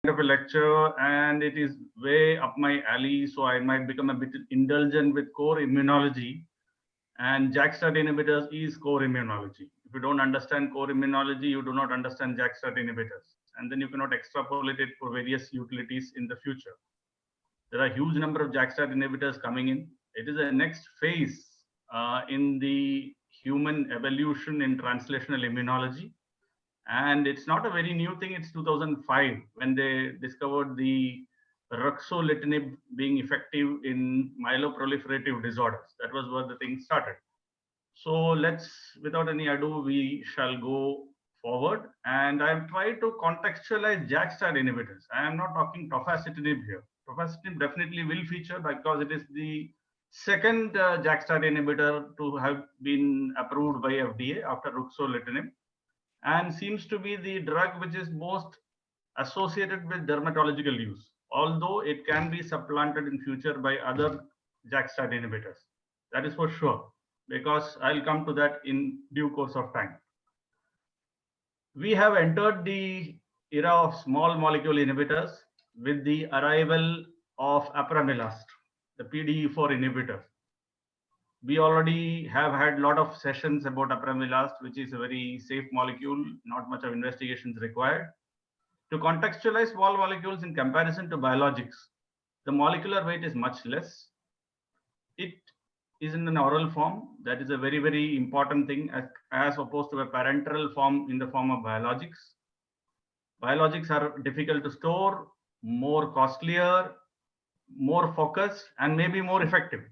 of a lecture, and it is way up my alley, so I might become a bit indulgent with core immunology. And JAK-STAT inhibitors is core immunology. If you don't understand core immunology, you do not understand JAK-STAT inhibitors. And then you cannot extrapolate it for various utilities in the future. There are a huge number of JAK-STAT inhibitors coming in. It is a next phase in the human evolution in translational immunology. And it's not a very new thing. It's 2005 when they discovered the ruxolitinib being effective in myeloproliferative disorders. That was where the thing started. So let's, without any ado, we shall go forward. And I've tried to contextualize JAK-STAT inhibitors. I am not talking tofacitinib here. Tofacitinib definitely will feature because it is the second JAK-STAT inhibitor to have been approved by FDA after ruxolitinib, and seems to be the drug which is most associated with dermatological use, although it can be supplanted in future by other JAK-STAT inhibitors. That is for sure, because I'll come to that in due course of time. We have entered the era of small molecule inhibitors with the arrival of apremilast, the PDE4 inhibitor. We already have had a lot of sessions about apremilast, which is a very safe molecule, not much of investigations required. To contextualize small molecules in comparison to biologics, the molecular weight is much less. It is in an oral form. That is a very, very important thing as opposed to a parenteral form in the form of biologics. Biologics are difficult to store, more costlier, more focused, and maybe more effective.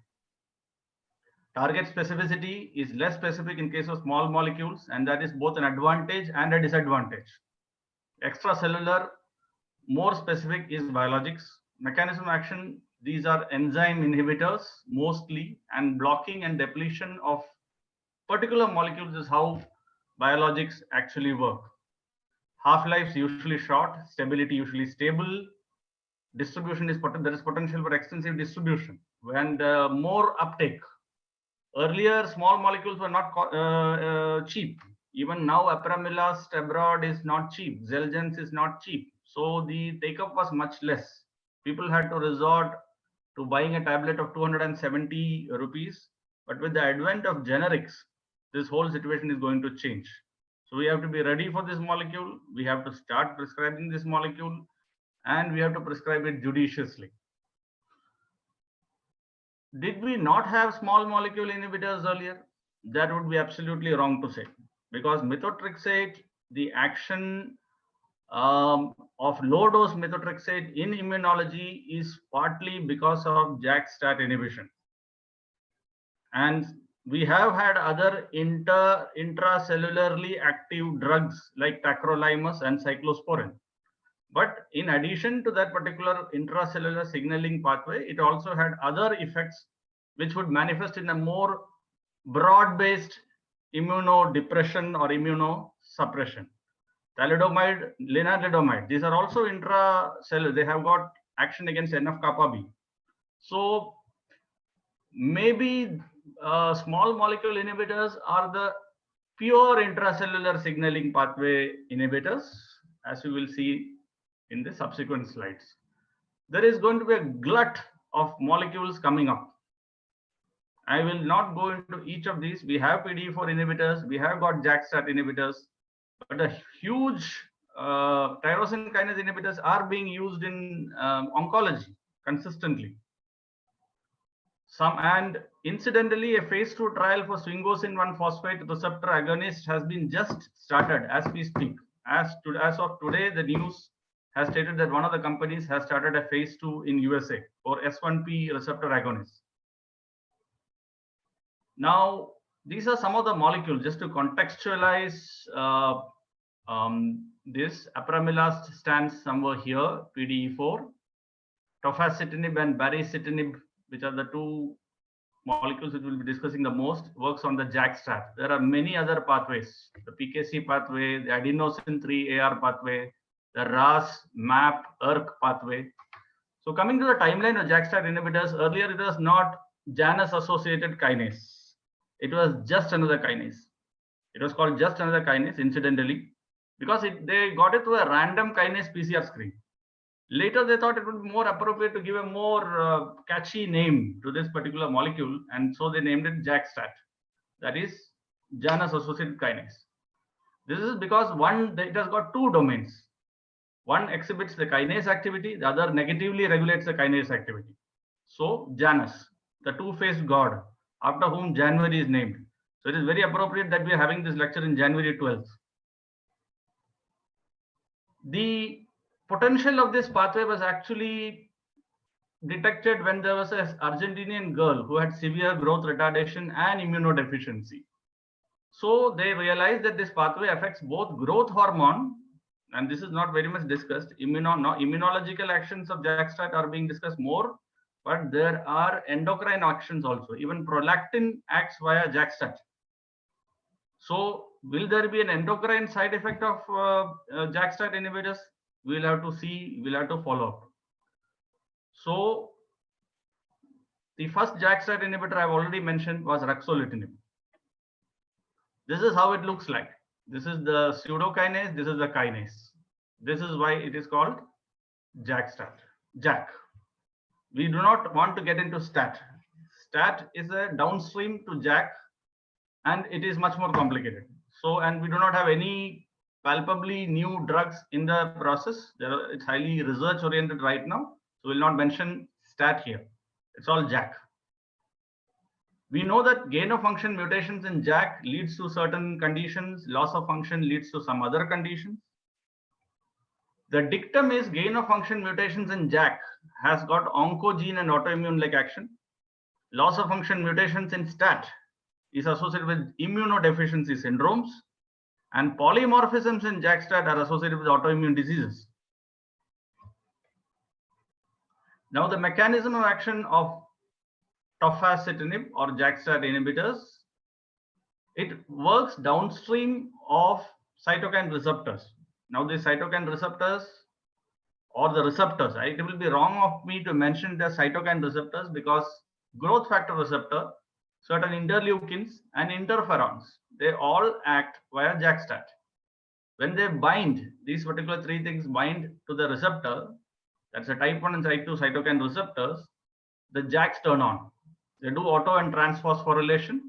Target specificity is less specific in case of small molecules, and that is both an advantage and a disadvantage. Extracellular, more specific is biologics. Mechanism of action, these are enzyme inhibitors mostly, and blocking and depletion of particular molecules is how biologics actually work. Half-life is usually short, stability usually stable. Distribution is there is potential for extensive distribution and more uptake. Earlier, small molecules were not cheap. Even now, apremilast abroad is not cheap. Xeljanz is not cheap. So the take-up was much less. People had to resort to buying a tablet of 270 rupees. But with the advent of generics, this whole situation is going to change. So we have to be ready for this molecule. We have to start prescribing this molecule, and we have to prescribe it judiciously. Did we not have small molecule inhibitors earlier? That would be absolutely wrong to say, because methotrexate, the action of low dose methotrexate in immunology is partly because of JAK-STAT inhibition. And we have had other intracellularly active drugs like tacrolimus and cyclosporin. But in addition to that particular intracellular signaling pathway, it also had other effects which would manifest in a more broad-based immunodepression or immunosuppression. Thalidomide, lenalidomide, these are also intracellular. They have got action against NF-kappa B. So maybe small molecule inhibitors are the pure intracellular signaling pathway inhibitors, as we will see in the subsequent slides. There is going to be a glut of molecules coming up. I will not go into each of these. We have PDE4 inhibitors, we have got JAK-STAT inhibitors, but a huge tyrosine kinase inhibitors are being used in oncology consistently. And incidentally, a phase 2 trial for sphingosine 1-phosphate receptor agonist has been just started as we speak. As of today, the news has stated that one of the companies has started a phase 2 in USA for S1P receptor agonists. Now, these are some of the molecules just to contextualize this. Apremilast stands somewhere here, PDE4. Tofacitinib and baricitinib, which are the two molecules which we'll be discussing the most, works on the JAK-STAT. There are many other pathways, the PKC pathway, the adenosine 3-AR pathway, the RAS, MAP, ERK pathway. So coming to the timeline of JAK-STAT inhibitors, earlier it was not Janus-associated kinase. It was just another kinase. It was called just another kinase, incidentally, because they got it through a random kinase PCR screen. Later, they thought it would be more appropriate to give a more catchy name to this particular molecule, and so they named it JAK-STAT, that is Janus associated kinase. This is because one, it has got two domains. One exhibits the kinase activity, the other negatively regulates the kinase activity. So Janus, the two-faced god, after whom January is named. So it is very appropriate that we are having this lecture in January 12th. The potential of this pathway was actually detected when there was an Argentinian girl who had severe growth retardation and immunodeficiency. So they realized that this pathway affects both growth hormone, and this is not very much discussed. Immunological actions of JAK-STAT are being discussed more, but there are endocrine actions also. Even prolactin acts via JAK-STAT. So will there be an endocrine side effect of JAK-STAT inhibitors? We'll have to see, we'll have to follow up. So the first JAK-STAT inhibitor I've already mentioned was ruxolitinib. This is how it looks like. This is the pseudokinase, this is the kinase. This is why it is called JAK-STAT. JAK. We do not want to get into STAT. STAT is a downstream to JAK, and it is much more complicated. So, and we do not have any palpably new drugs in the process. It's highly research oriented right now. So we'll not mention STAT here. It's all JAK. We know that gain of function mutations in JAK leads to certain conditions. Loss of function leads to some other conditions. The dictum is gain of function mutations in JAK has got oncogene and autoimmune like action. Loss of function mutations in STAT is associated with immunodeficiency syndromes, and polymorphisms in JAK-STAT are associated with autoimmune diseases. Now, the mechanism of action of tofacitinib or JAK-STAT inhibitors, it works downstream of cytokine receptors. Now, the cytokine receptors or the receptors, it will be wrong of me to mention the cytokine receptors because growth factor receptor, certain interleukins and interferons, they all act via JAK-STAT. When they bind, these particular three things bind to the receptor, that's a type 1 and type 2 cytokine receptors, the JAKs turn on. They do auto and transphosphorylation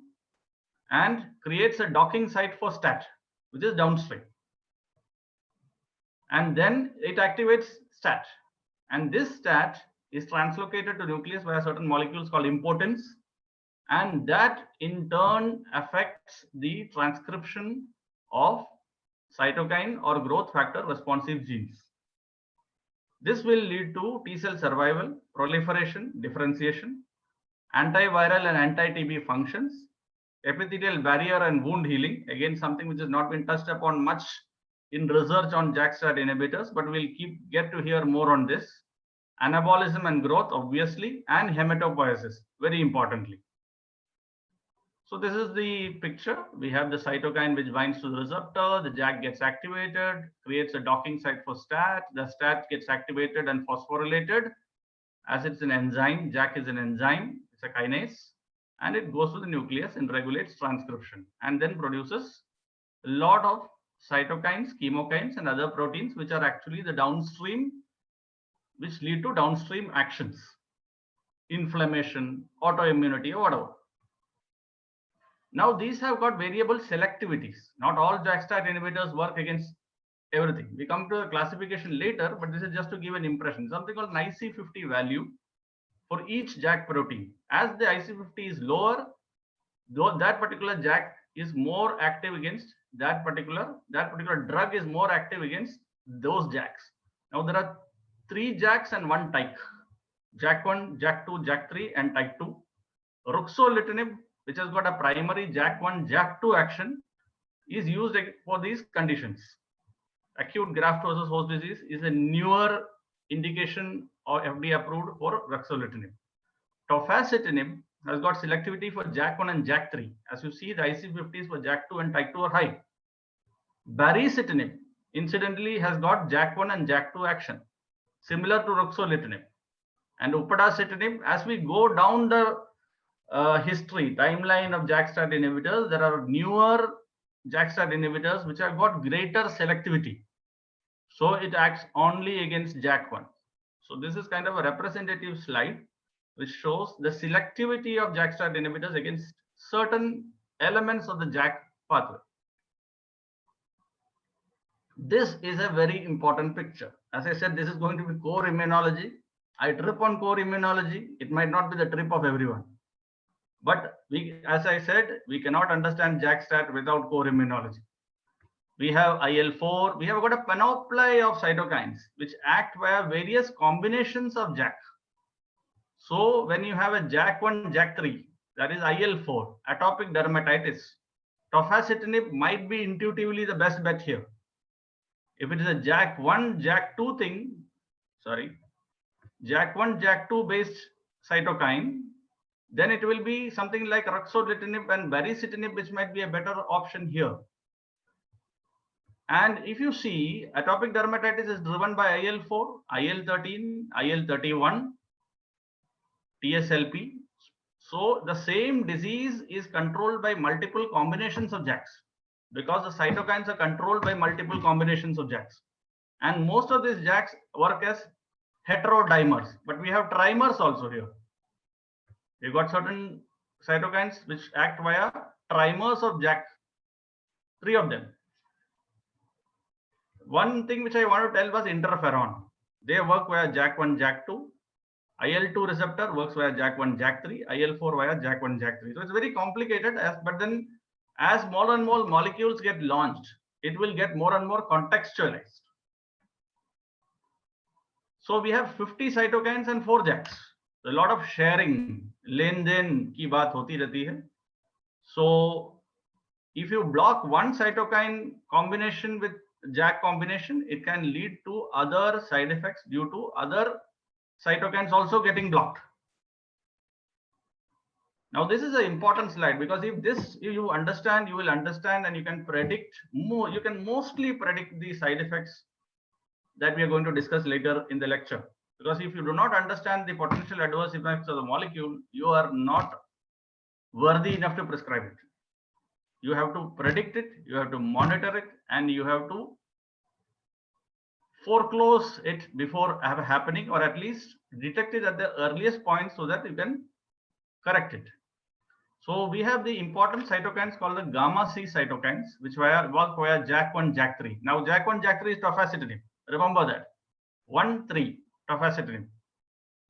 and creates a docking site for STAT, which is downstream. And then it activates STAT. And this STAT is translocated to nucleus via certain molecules called importance. And that in turn affects the transcription of cytokine or growth factor responsive genes. This will lead to T cell survival, proliferation, differentiation, antiviral and anti-TB functions, epithelial barrier and wound healing, again something which has not been touched upon much in research on JAK-STAT inhibitors, but we'll get to hear more on this. Anabolism and growth, obviously, and hematopoiesis, very importantly. So this is the picture. We have the cytokine which binds to the receptor, the JAK gets activated, creates a docking site for STAT, the STAT gets activated and phosphorylated. As it's an enzyme, JAK is an enzyme, it's a kinase, and it goes to the nucleus and regulates transcription and then produces a lot of cytokines, chemokines, and other proteins which are actually the downstream, which lead to downstream actions, inflammation, autoimmunity, or whatever. Now, these have got variable selectivities. Not all JAK-STAT inhibitors work against everything. We come to the classification later, but this is just to give an impression. Something called an IC50 value for each JAK protein. As the IC50 is lower, though that particular JAK is more active against that particular drug is more active against those JAKs. Now there are 3 JAKs and 1 type: JAK1, JAK2, JAK3, and type 2. Ruxolitinib, which has got a primary JAK1, JAK2 action, is used for these conditions. Acute graft-versus-host disease is a newer indication or FDA approved for ruxolitinib. Tofacitinib has got selectivity for JAK1 and JAK3. As you see, the IC50s for JAK2 and type 2 are high. Baricitinib, incidentally, has got JAK1 and JAK2 action, similar to ruxolitinib. And upadacitinib, as we go down the timeline of JAK-STAT inhibitors, there are newer JAK-STAT inhibitors which have got greater selectivity. So it acts only against JAK1. So this is kind of a representative slide which shows the selectivity of JAK-STAT inhibitors against certain elements of the JAK pathway. This is a very important picture. As I said, this is going to be core immunology. I trip on core immunology. It might not be the trip of everyone. But as I said, we cannot understand JAK-STAT without core immunology. We have IL-4. We have got a panoply of cytokines which act via various combinations of JAK. So when you have a JAK1, JAK3, that is IL-4, atopic dermatitis, tofacitinib might be intuitively the best bet here. If it is a JAK1, JAK2 thing, JAK1, JAK2 based cytokine, then it will be something like ruxolitinib and baricitinib, which might be a better option here. And if you see, atopic dermatitis is driven by IL-4, IL-13, IL-31, TSLP. So the same disease is controlled by multiple combinations of JAKs, because the cytokines are controlled by multiple combinations of JAKs. And most of these JAKs work as heterodimers, but we have trimers also here. We've got certain cytokines which act via trimers of JAK, 3 of them. One thing which I want to tell was interferon. They work via JAK1, JAK2. IL-2 receptor works via JAK1, JAK3. IL-4 via JAK1, JAK3. So it's very complicated, but then as more and more molecules get launched, it will get more and more contextualized. So we have 50 cytokines and 4 JAKs. A lot of sharing, len-den ki baat hoti rehti hai. So if you block one cytokine combination with JAK combination, it can lead to other side effects due to other cytokines also getting blocked. Now this is an important slide, because if this you understand, you will understand, and you can predict more. You can mostly predict the side effects that we are going to discuss later in the lecture. Because if you do not understand the potential adverse effects of the molecule, you are not worthy enough to prescribe it. You have to predict it, you have to monitor it, and you have to foreclose it before happening, or at least detect it at the earliest point so that you can correct it. So we have the important cytokines called the gamma C cytokines, which work via JAK1, JAK3. Now JAK1, JAK3 is tofacitinib. Remember that. 1,3 tofacitinib.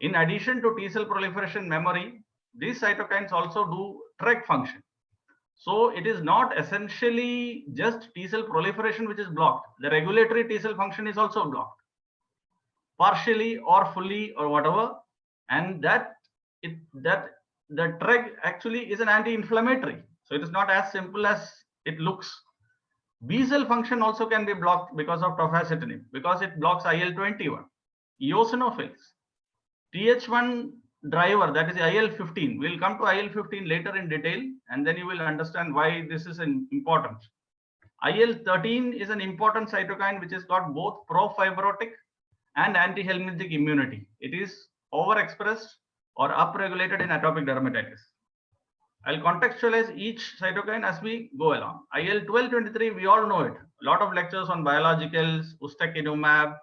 In addition to T cell proliferation memory, these cytokines also do TREG function. So it is not essentially just T cell proliferation which is blocked. The regulatory T cell function is also blocked, partially or fully or whatever. And the TREG actually is an anti-inflammatory. So it is not as simple as it looks. B cell function also can be blocked because of tofacitinib, because it blocks IL-21, eosinophils, Th1 driver, that is IL-15. We'll come to IL-15 later in detail, and then you will understand why this is important. IL-13 is an important cytokine which has got both pro-fibrotic and anti-helminthic immunity. It is overexpressed or upregulated in atopic dermatitis. I'll contextualize each cytokine as we go along. IL-12-23, we all know it. A lot of lectures on biologicals, ustekinumab,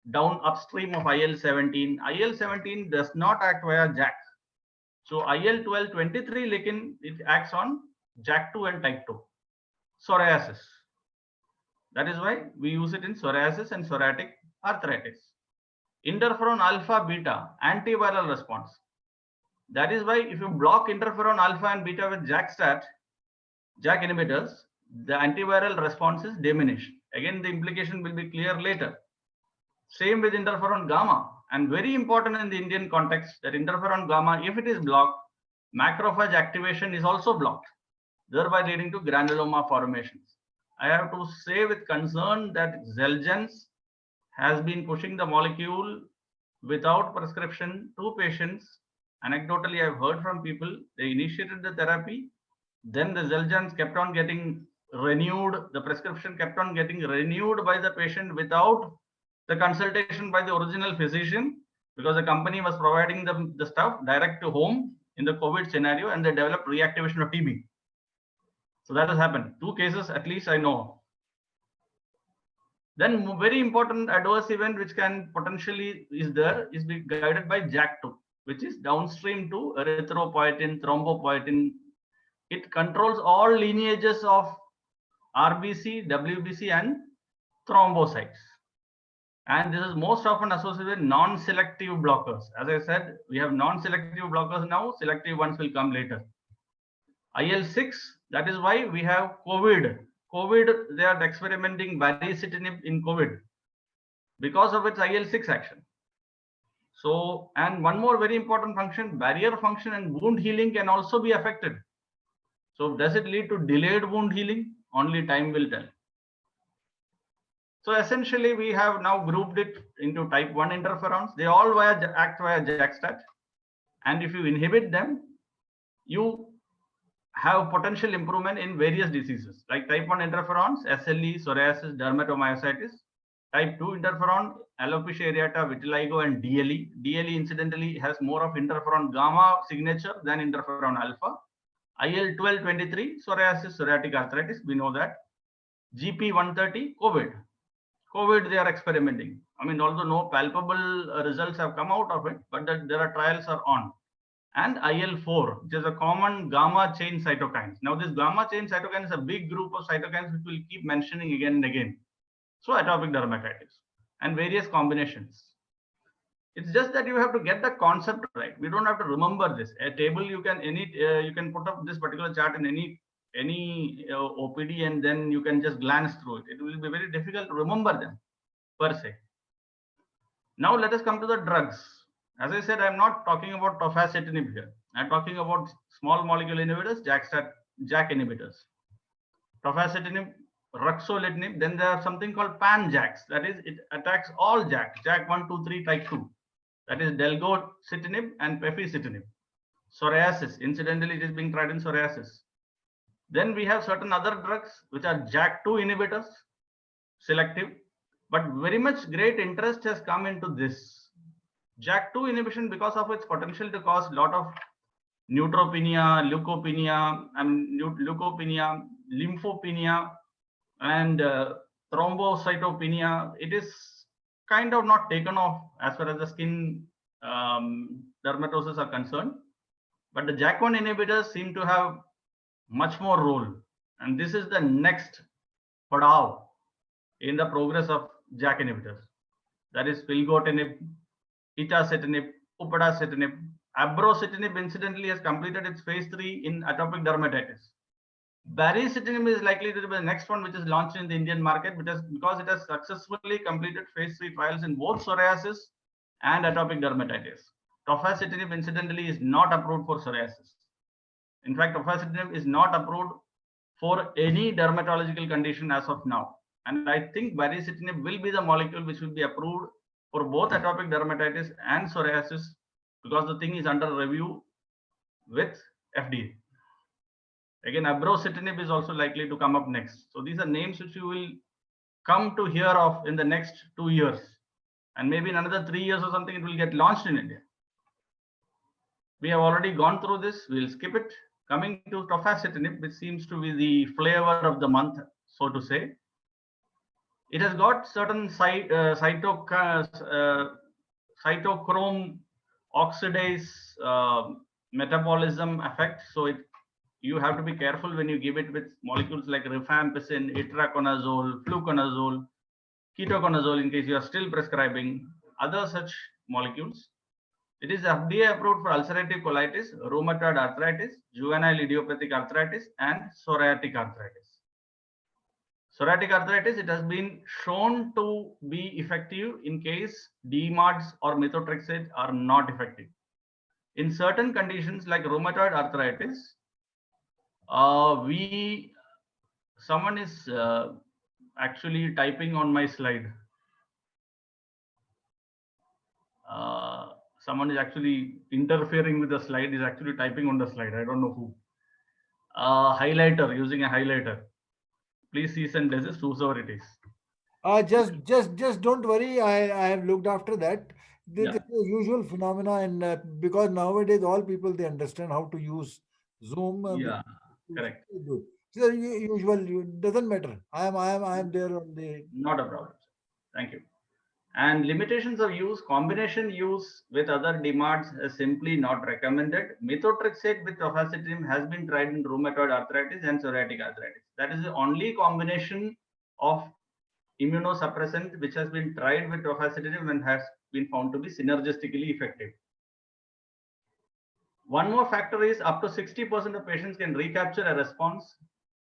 down upstream of IL-17. IL-17 does not act via JAK. So IL-12-23, it acts on JAK2 and type 2. Psoriasis. That is why we use it in psoriasis and psoriatic arthritis. Interferon alpha beta, antiviral response. That is why if you block interferon alpha and beta with JAK-STAT, JAK inhibitors, the antiviral response is diminished. Again, the implication will be clear later. Same with interferon gamma, and very important in the Indian context that interferon gamma, if it is blocked, macrophage activation is also blocked, thereby leading to granuloma formations. I have to say with concern that Xeljanz has been pushing the molecule without prescription to patients. Anecdotally, I've heard from people, they initiated the therapy, then the Xeljanz kept on getting renewed, the prescription kept on getting renewed by the patient without the consultation by the original physician, because the company was providing them the stuff direct to home in the COVID scenario, and they developed reactivation of TB. So that has happened. 2 cases at least I know. Then very important adverse event which can potentially is there is be guided by JAK2, which is downstream to erythropoietin, thrombopoietin. It controls all lineages of RBC, WBC, and thrombocytes. And this is most often associated with non-selective blockers. As I said, we have non-selective blockers now, selective ones will come later. IL-6, that is why we have COVID. COVID, they are experimenting baricitinib in COVID because of its IL-6 action. So, and one more very important function, barrier function and wound healing can also be affected. So does it lead to delayed wound healing? Only time will tell. So essentially, we have now grouped it into type 1 interferons. They all act via JAK-STAT. And if you inhibit them, you have potential improvement in various diseases like type 1 interferons, SLE, psoriasis, dermatomyositis. Type 2 interferon, alopecia areata, vitiligo, and DLE. DLE incidentally has more of interferon gamma signature than interferon alpha. IL-12, 23, psoriasis, psoriatic arthritis, we know that. GP130, COVID. COVID, they are experimenting. I mean, although no palpable results have come out of it, but there are trials are on. And IL-4, which is a common gamma chain cytokines. Now, this gamma chain cytokine is a big group of cytokines which we'll keep mentioning again and again. So, atopic dermatitis and various combinations. It's just that you have to get the concept right. We don't have to remember this. A table you can put up this particular chart in any OPD and then you can just glance through it. It will be very difficult to remember them per se. Now let us come to the drugs. As I said, I'm not talking about tofacitinib here. I'm talking about small molecule inhibitors, JAK inhibitors. Tofacitinib, ruxolitinib. Then there are something called pan-JAKs. That is, it attacks all JAK. JAK 1, 2, 3, type 2. That is delgocitinib and pefficitinib. Psoriasis. Incidentally, it is being tried in psoriasis. Then we have certain other drugs which are JAK2 inhibitors, selective, but very much great interest has come into this. JAK2 inhibition, because of its potential to cause a lot of neutropenia, leukopenia, lymphopenia, and thrombocytopenia. It is kind of not taken off as far as the skin dermatosis are concerned. But the JAK1 inhibitors seem to have much more role. And this is the next padao in the progress of JAK inhibitors. That is filgotinib, itacitinib, upadacitinib. Abrocitinib incidentally has completed its phase 3 in atopic dermatitis. Baricitinib is likely to be the next one which is launched in the Indian market because it has successfully completed phase 3 trials in both psoriasis and atopic dermatitis. Tofacitinib incidentally is not approved for psoriasis. In fact, tofacitinib is not approved for any dermatological condition as of now. And I think baricitinib will be the molecule which will be approved for both atopic dermatitis and psoriasis because the thing is under review with FDA. Again, abrocitinib is also likely to come up next. So these are names which you will come to hear of in the next 2 years. And maybe in another 3 years or something, it will get launched in India. We have already gone through this. We'll skip it. Coming to tofacitinib, which seems to be the flavor of the month, so to say. It has got certain cytochrome oxidase metabolism effect. So you have to be careful when you give it with molecules like rifampicin, itraconazole, fluconazole, ketoconazole in case you are still prescribing other such molecules. It is FDA approved for ulcerative colitis, rheumatoid arthritis, juvenile idiopathic arthritis, and psoriatic arthritis. Psoriatic arthritis, it has been shown to be effective in case DMARDs or methotrexate are not effective. In certain conditions like rheumatoid arthritis, someone is actually typing on my slide. Someone is actually interfering with the slide, is actually typing on the slide. I don't know who. Highlighter, using a highlighter. Please cease and desist, whosoever it is. Just don't worry. I have looked after that. This is a usual phenomena, and because nowadays all people they understand how to use Zoom. Yeah, correct. Good. So usual, doesn't matter. I am there on the. Not a problem. Thank you. And limitations of use, combination use with other DMARDs is simply not recommended. Methotrexate with tofacitinib has been tried in rheumatoid arthritis and psoriatic arthritis. That is the only combination of immunosuppressant which has been tried with tofacitinib and has been found to be synergistically effective. One more factor is up to 60% of patients can recapture a response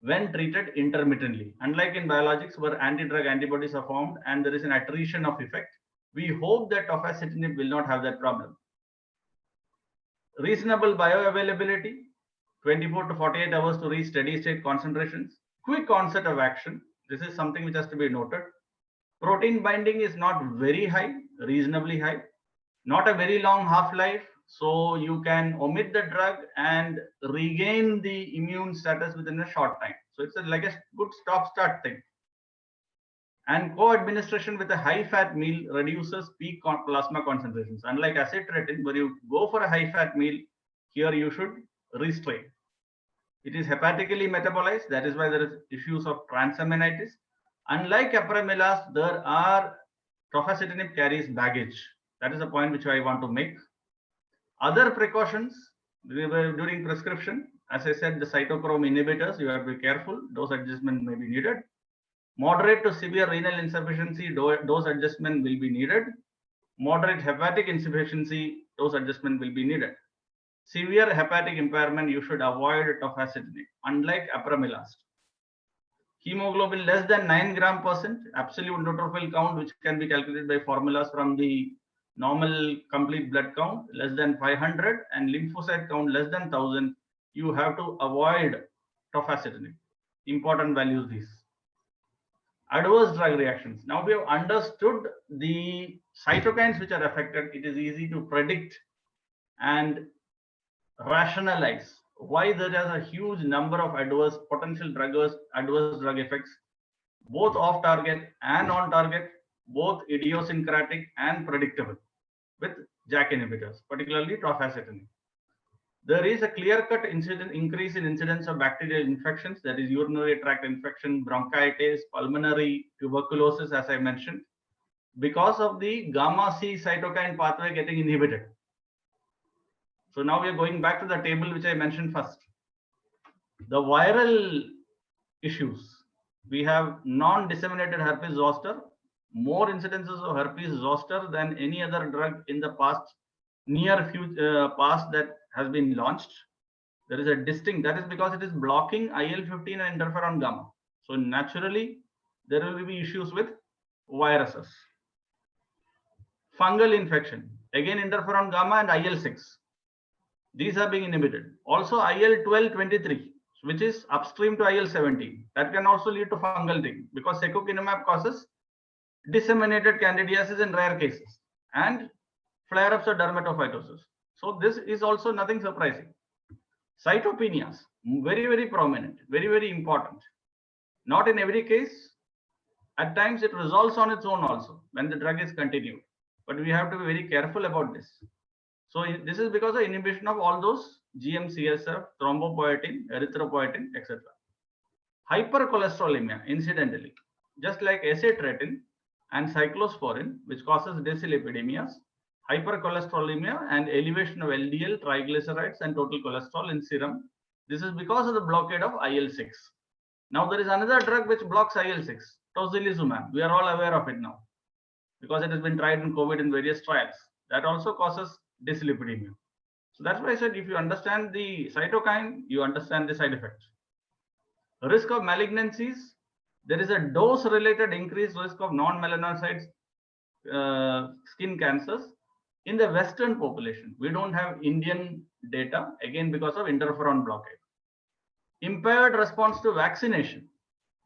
when treated intermittently. Unlike in biologics where anti-drug antibodies are formed and there is an attrition of effect, we hope that tofacitinib will not have that problem. Reasonable bioavailability, 24 to 48 hours to reach steady state concentrations. Quick onset of action, this is something which has to be noted. Protein binding is not very high, reasonably high. Not a very long half-life, so you can omit the drug and regain the immune status within a short time. So it's like a good stop-start thing. And co-administration with a high-fat meal reduces peak plasma concentrations. Unlike acitretin, where you go for a high-fat meal, here you should restrain. It is hepatically metabolized. That is why there is issues of transaminitis. Unlike apremilast, there are tofacitinib carries baggage. That is the point which I want to make. Other precautions during prescription, as I said, the cytochrome inhibitors, you have to be careful. Dose adjustment may be needed. Moderate to severe renal insufficiency, dose adjustment will be needed. Moderate hepatic insufficiency, dose adjustment will be needed. Severe hepatic impairment, you should avoid tofacitinib, unlike apremilast. Hemoglobin less than 9 gram percent, absolute neutrophil count, which can be calculated by formulas from the normal complete blood count, less than 500, and lymphocyte count less than 1000, you have to avoid tofacitinib. Important values these. Adverse drug reactions. Now we have understood the cytokines which are affected. It is easy to predict and rationalize why there is a huge number of adverse potential adverse drug effects, both off target and on target, both idiosyncratic and predictable with JAK inhibitors, particularly tofacitinib. There is a clear-cut increase in incidence of bacterial infections, that is urinary tract infection, bronchitis, pulmonary tuberculosis, as I mentioned, because of the gamma C cytokine pathway getting inhibited. So now we are going back to the table which I mentioned first. The viral issues. We have non-disseminated herpes zoster, more incidences of herpes zoster than any other drug in the past, near future past that has been launched. There is a distinct, that is because it is blocking IL-15 and interferon gamma. So naturally, there will be issues with viruses. Fungal infection, again interferon gamma and IL-6. These are being inhibited. Also IL-12-23, which is upstream to IL-17. That can also lead to fungal thing because secukinumab causes disseminated candidiasis in rare cases and flare-ups of dermatophytosis. So this is also nothing surprising. Cytopenias, very, very prominent, very, very important. Not in every case. At times it resolves on its own also when the drug is continued. But we have to be very careful about this. So this is because of inhibition of all those GM-CSF, thrombopoietin, erythropoietin, etc. Hypercholesterolemia, incidentally, just like acitretin and cyclosporin, which causes dyslipidemias, hypercholesterolemia and elevation of LDL, triglycerides, and total cholesterol in serum. This is because of the blockade of IL-6. Now there is another drug which blocks IL-6, tocilizumab. We are all aware of it now because it has been tried in COVID in various trials. That also causes dyslipidemia. So that's why I said if you understand the cytokine, you understand the side effects. Risk of malignancies, there is a dose-related increased risk of non-melanocytes skin cancers in the Western population. We don't have Indian data, again because of interferon blockade. Impaired response to vaccination.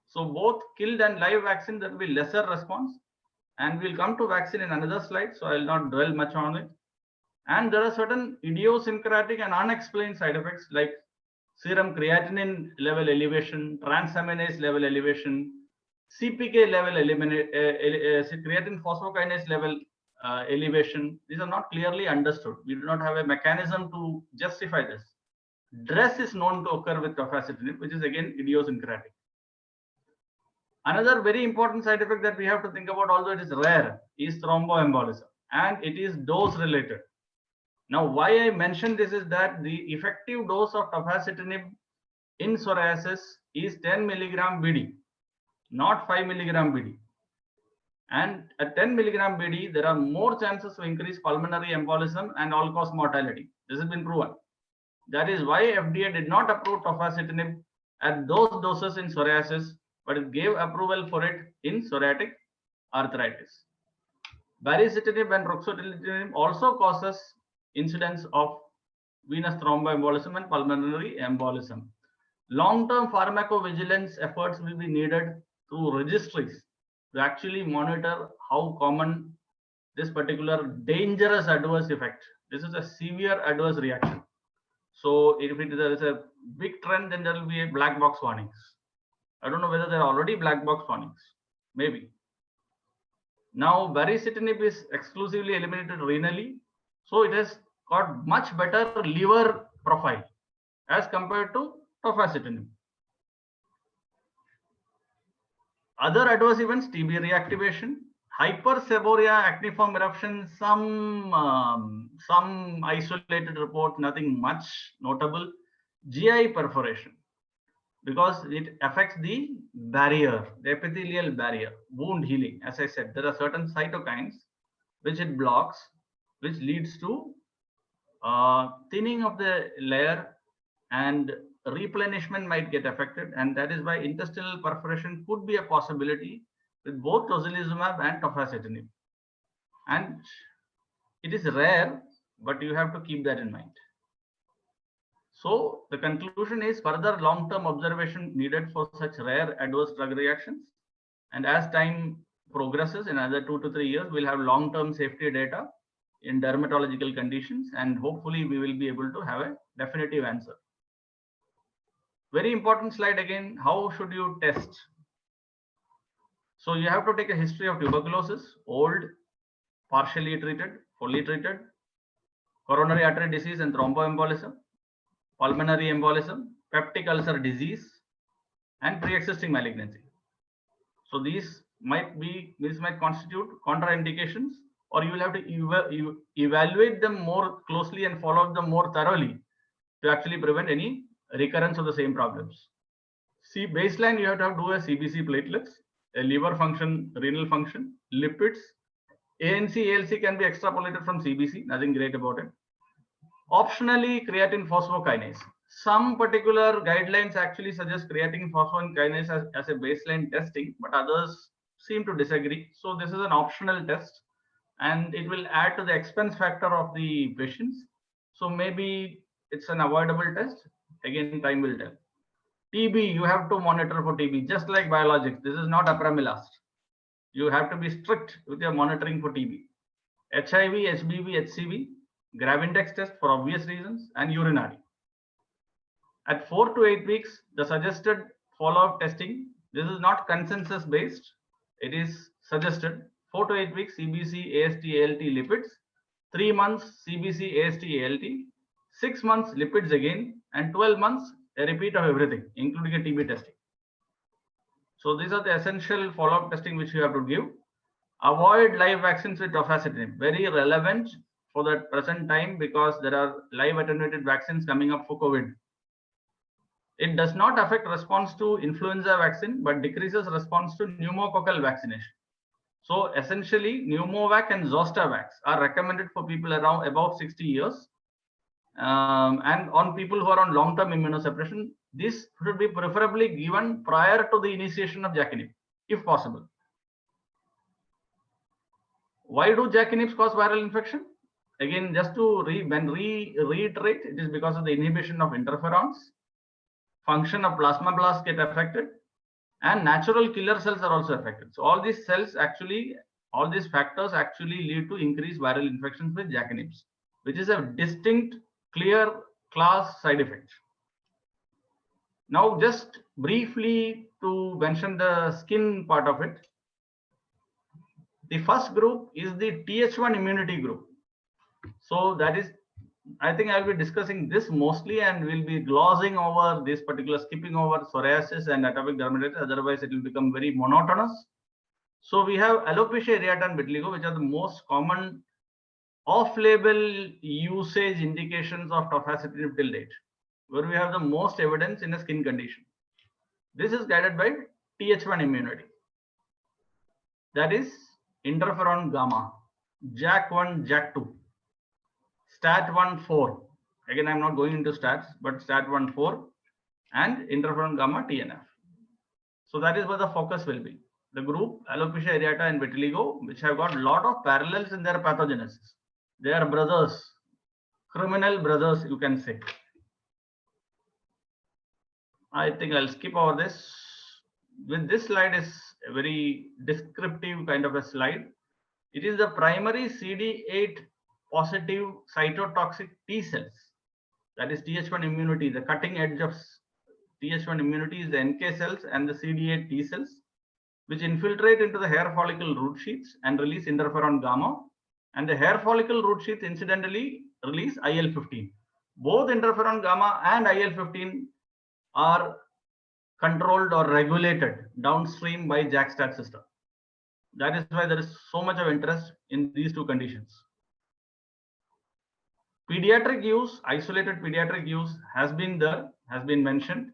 So both killed and live vaccine, there will be lesser response. And we'll come to vaccine in another slide, so I'll not dwell much on it. And there are certain idiosyncratic and unexplained side effects like serum creatinine level elevation, transaminase level elevation, CPK level creatine phosphokinase level elevation. These are not clearly understood. We do not have a mechanism to justify this. DRESS is known to occur with tofacitinib, which is again idiosyncratic. Another very important side effect that we have to think about, although it is rare, is thromboembolism, and it is dose related. Now, why I mention this is that the effective dose of tofacitinib in psoriasis is 10 milligram BD, not 5 milligram BD. And at 10 milligram BD, there are more chances to increase pulmonary embolism and all-cause mortality. This has been proven. That is why FDA did not approve tofacitinib at those doses in psoriasis, but it gave approval for it in psoriatic arthritis. Baricitinib and ruxolitinib also causes incidence of venous thromboembolism and pulmonary embolism. Long-term pharmacovigilance efforts will be needed through registries to actually monitor how common this particular dangerous adverse effect. This is a severe adverse reaction. So if there is a big trend, then there will be a black box warnings. I don't know whether there are already black box warnings. Maybe. Now, baricitinib is exclusively eliminated renally, so it has got much better liver profile as compared to tofacitinib. Other adverse events: TB reactivation, hyperseborrhea, acneiform eruption, some isolated reports, nothing much notable. GI perforation, because it affects the barrier, the epithelial barrier, wound healing. As I said, there are certain cytokines which it blocks, which leads to thinning of the layer, and replenishment might get affected, and that is why intestinal perforation could be a possibility with both tocilizumab and tofacitinib. And it is rare, but you have to keep that in mind. So the conclusion is further long-term observation needed for such rare adverse drug reactions. And as time progresses, in another 2 to 3 years, we'll have long-term safety data in dermatological conditions, and hopefully we will be able to have a definitive answer. Very important slide again, how should you test? So you have to take a history of tuberculosis, old, partially treated, fully treated, coronary artery disease and thromboembolism, pulmonary embolism, peptic ulcer disease, and pre-existing malignancy. So these might constitute contraindications, or you will have to evaluate them more closely and follow them more thoroughly to actually prevent any recurrence of the same problems. See, baseline, you have to do a CBC platelets, a liver function, renal function, lipids. ANC, ALC can be extrapolated from CBC, nothing great about it. Optionally, creatine phosphokinase. Some particular guidelines actually suggest creatine phosphokinase as a baseline testing, but others seem to disagree. So this is an optional test, and it will add to the expense factor of the patients. So maybe it's an avoidable test. Again, time will tell. TB, you have to monitor for TB, just like biologics. This is not apremilast. You have to be strict with your monitoring for TB. HIV, HBV, HCV, Gravindex test for obvious reasons, and urinary. At 4 to 8 weeks, the suggested follow-up testing, this is not consensus based, it is suggested. 4 to 8 weeks, CBC, AST, ALT, lipids. 3 months, CBC, AST, ALT. 6 months, lipids again, and 12 months, a repeat of everything, including a TB testing. So these are the essential follow-up testing which you have to give. Avoid live vaccines with tofacitinib, very relevant for the present time, because there are live attenuated vaccines coming up for COVID. It does not affect response to influenza vaccine, but decreases response to pneumococcal vaccination. So essentially, Pneumovac and Zostavax are recommended for people around above 60 years. And on people who are on long-term immunosuppression, this should be preferably given prior to the initiation of JAK-inhib, if possible. Why do JAK inhibitors cause viral infection? Again, just to reiterate, it is because of the inhibition of interferons, function of plasmablasts get affected, and natural killer cells are also affected. So all these cells actually, all these factors actually lead to increased viral infections with JAK inhibitors, which is a distinct, clear class side effect. Now, just briefly to mention the skin part of it. The first group is the Th1 immunity group. So that is I think I'll be discussing this mostly, and we'll be glossing over this particular, skipping over psoriasis and atopic dermatitis. Otherwise, it will become very monotonous. So we have alopecia areata and vitiligo, which are the most common off-label usage indications of tofacitinib till date, where we have the most evidence in a skin condition. This is guided by Th1 immunity, that is interferon gamma, JAK1, JAK2, STAT1 4. Again, I'm not going into stats, but STAT1 4 and interferon gamma TNF. So that is where the focus will be. The group alopecia areata and vitiligo, which have got a lot of parallels in their pathogenesis. They are brothers, criminal brothers, you can say. I think I'll skip over this. With this slide is a very descriptive kind of a slide. It is the primary CD8 positive cytotoxic T cells. That is Th1 immunity. The cutting edge of Th1 immunity is the NK cells and the CD8 T cells, which infiltrate into the hair follicle root sheaths and release interferon gamma. And the hair follicle root sheath incidentally release IL-15. Both interferon gamma and IL-15 are controlled or regulated downstream by JAK-STAT system. That is why there is so much of interest in these two conditions. Pediatric use, isolated pediatric use has been there, has been mentioned,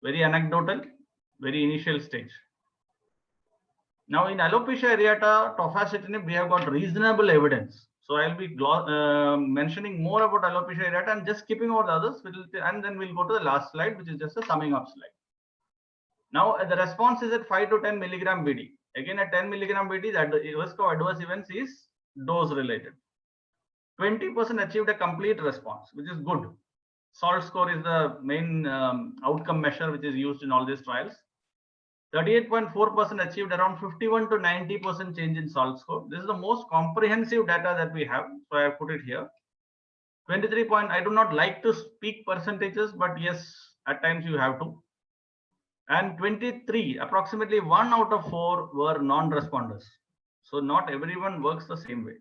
very anecdotal, very initial stage. Now in alopecia areata, tofacitinib, we have got reasonable evidence. So I'll be mentioning more about alopecia areata and just skipping over the others, and then we'll go to the last slide, which is just a summing up slide. Now the response is at 5 to 10 milligram BD. Again, at 10 milligram BD, the risk of adverse events is dose related. 20% achieved a complete response, which is good. SALT score is the main outcome measure which is used in all these trials. 38.4% achieved around 51 to 90% change in SALT score. This is the most comprehensive data that we have, so I have put it here. 23 point, I do not like to speak percentages, but yes, at times you have to. And 23, approximately 1 out of 4 were non-responders. So not everyone works the same way.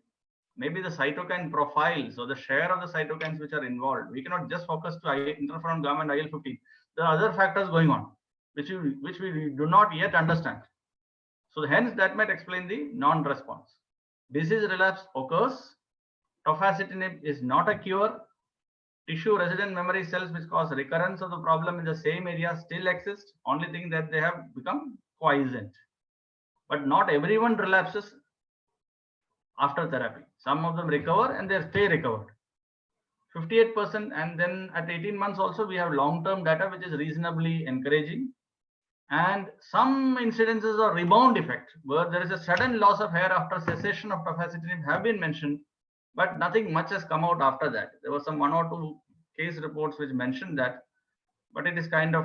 Maybe the cytokine profiles or the share of the cytokines which are involved. We cannot just focus to interferon gamma and IL-15. There are other factors going on, which we do not yet understand. So hence that might explain the non-response. Disease relapse occurs. Tofacitinib is not a cure. Tissue resident memory cells which cause recurrence of the problem in the same area still exist. Only thing that they have become quiescent. But not everyone relapses after therapy. Some of them recover and they stay recovered. 58%, and then at 18 months also we have long-term data which is reasonably encouraging. And some incidences of rebound effect where there is a sudden loss of hair after cessation of tofacitinib have been mentioned, but nothing much has come out after that. There were some 1 or 2 case reports which mentioned that, but it is kind of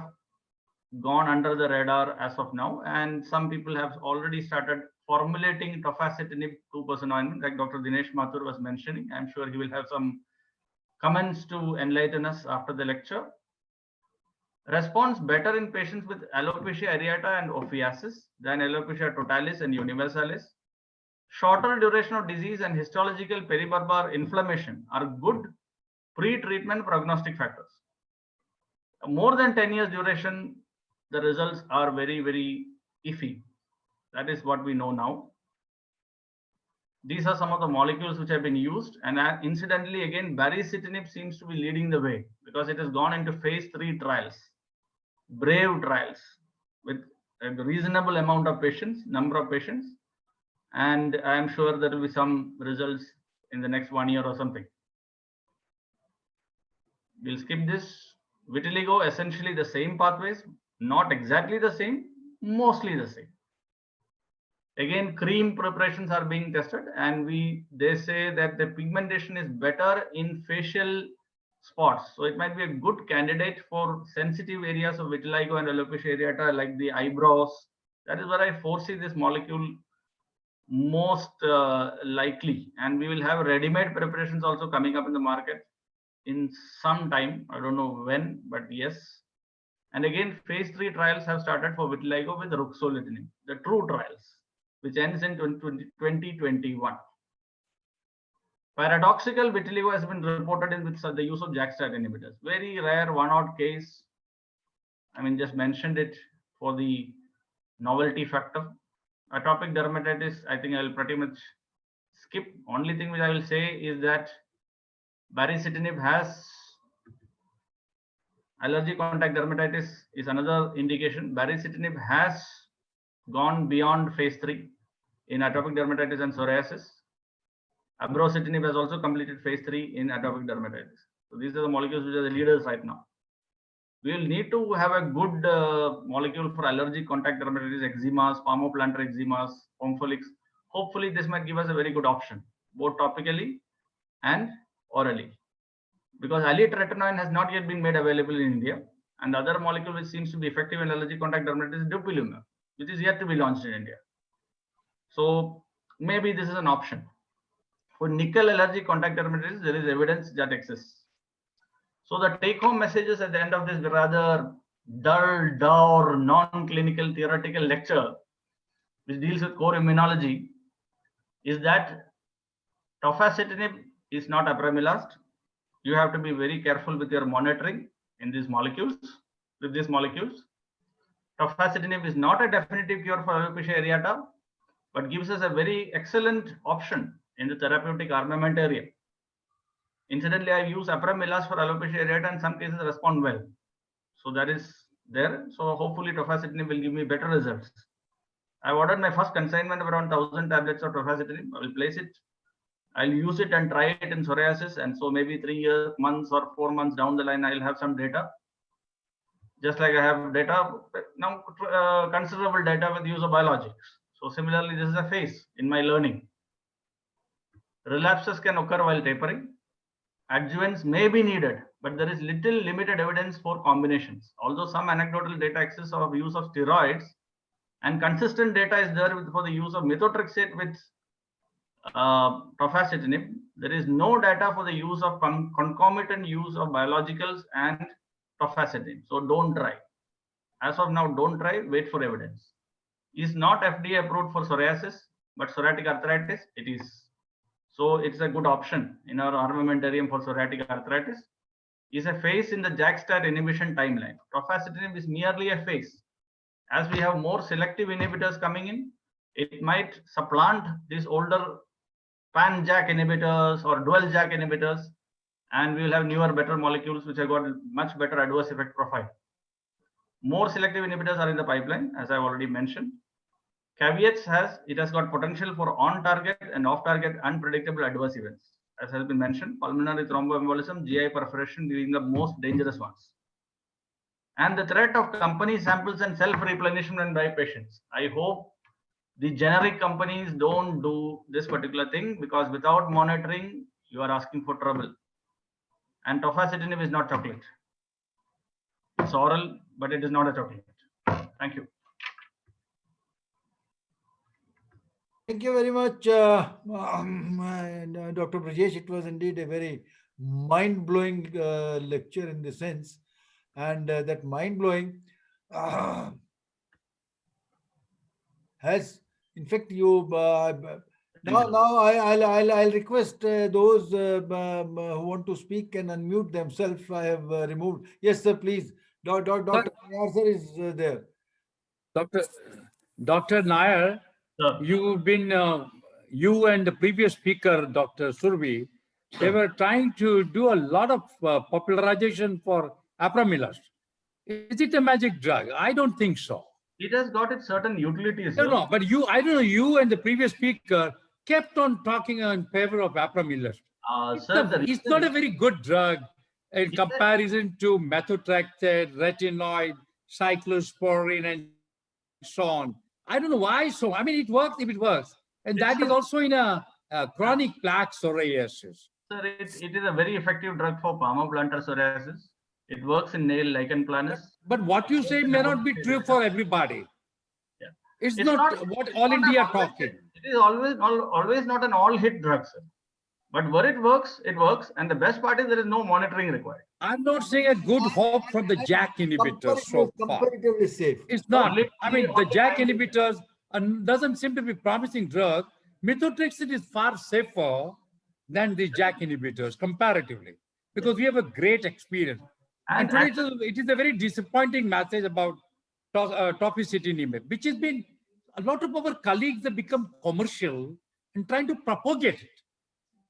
gone under the radar as of now. And some people have already started formulating tofacitinib 2% ointment, like Dr. Dinesh Mathur was mentioning. I'm sure he will have some comments to enlighten us after the lecture. Response better in patients with alopecia areata and ophiacis than alopecia totalis and universalis. Shorter duration of disease and histological peribulbar inflammation are good pre-treatment prognostic factors. More than 10 years duration, the results are very, very iffy. That is what we know now. These are some of the molecules which have been used, and incidentally, again, baricitinib seems to be leading the way because it has gone into phase 3 trials, brave trials, with a reasonable amount of patients, number of patients, and I am sure there will be some results in the next 1 year or something. We'll skip this. Vitiligo, essentially the same pathways, not exactly the same, mostly the same. Again, cream preparations are being tested, and they say that the pigmentation is better in facial spots. So it might be a good candidate for sensitive areas of vitiligo and alopecia areata, like the eyebrows. That is where I foresee this molecule most likely. And we will have ready-made preparations also coming up in the market in some time. I don't know when, but yes. And again, phase 3 trials have started for vitiligo with ruxolitinib, the true trials, which ends in 2021. Paradoxical vitiligo has been reported in with the use of JAK-STAT inhibitors. Very rare, one-odd case. I mean, just mentioned it for the novelty factor. Atopic dermatitis, I think I'll pretty much skip. Only thing which I will say is that baricitinib has allergic contact dermatitis is another indication. Baricitinib has gone beyond phase 3 in atopic dermatitis and psoriasis. Abrocitinib has also completed phase 3 in atopic dermatitis. So these are the molecules which are the leaders right now. We will need to have a good molecule for allergic contact dermatitis, eczemas, palmoplantar eczemas, pemphiolics. Hopefully, this might give us a very good option, both topically and orally. Because alitretinoin has not yet been made available in India, and the other molecule which seems to be effective in allergic contact dermatitis is dupilumab, which is yet to be launched in India. So maybe this is an option. For nickel allergic contact dermatitis, there is evidence that exists. So the take-home messages at the end of this rather dull, dour, non-clinical theoretical lecture, which deals with core immunology, is that tofacitinib is not apremilast. You have to be very careful with your monitoring in these molecules. With these molecules, tofacitinib is not a definitive cure for alopecia areata, but gives us a very excellent option in the therapeutic armamentarium. Incidentally, I use apremilast for alopecia areata, and some cases respond well. So that is there. So hopefully tofacitinib will give me better results. I've ordered my first consignment of around 1,000 tablets of tofacitinib. I will place it. I'll use it and try it in psoriasis. And so maybe 3 months or 4 months down the line, I'll have some data. Just like I have data now, considerable data with use of biologics. So similarly, this is a phase in my learning. Relapses can occur while tapering. Adjuvants may be needed, but there is little limited evidence for combinations. Although some anecdotal data exists of use of steroids, and consistent data is there for the use of methotrexate with tofacitinib, there is no data for the use of concomitant use of biologicals and tofacitinib. So don't try. As of now, don't try. Wait for evidence. Is not FDA approved for psoriasis, but psoriatic arthritis, it is. So it's a good option in our armamentarium for psoriatic arthritis. Is a phase in the JAK-STAT inhibition timeline. Tofacitinib is merely a phase. As we have more selective inhibitors coming in, it might supplant these older pan-JAK inhibitors or dual JAK inhibitors, and we will have newer, better molecules which have got much better adverse effect profile. More selective inhibitors are in the pipeline, as I've already mentioned. Caveats it has got potential for on-target and off-target unpredictable adverse events. As has been mentioned, pulmonary thromboembolism, GI perforation being the most dangerous ones. And the threat of company samples and self-replenishment by patients. I hope the generic companies don't do this particular thing, because without monitoring, you are asking for trouble. And tofacitinib is not chocolate. It's oral, but it is not a chocolate. Thank you. Thank you very much, Dr. Brijesh. It was indeed a very mind-blowing lecture in the sense, and that mind-blowing has, in fact, you now I'll request those who want to speak and unmute themselves. I have removed. Yes, sir. Please, Dr. Nair sir is there. Dr. Nair, you've been, you and the previous speaker, Dr. Survi, they were trying to do a lot of popularization for apremilast. Is it a magic drug? I don't think so. It has got its certain utilities. No, but I don't know, you and the previous speaker kept on talking in favor of apremilast. It's not a very good drug in comparison to methotrexate, retinoid, cyclosporine, and so on. I don't know why so. I mean, it works if it works. And that is also in a chronic plaque psoriasis. Sir, it is a very effective drug for palmoplantar psoriasis. It works in nail lichen planus. But what you say may not be true for everybody. Yeah. It's not what all India talking. It is always not an all-hit drug, sir. But where it works, and the best part is there is no monitoring required. I'm not saying a good hope from the JAK inhibitors so far. Comparatively safe. It's not. I mean, the JAK inhibitors doesn't seem to be promising drug. Methotrexate is far safer than the JAK inhibitors comparatively, because we have a great experience. And today it is a very disappointing message about tofacitinib, which has been, a lot of our colleagues have become commercial and trying to propagate it.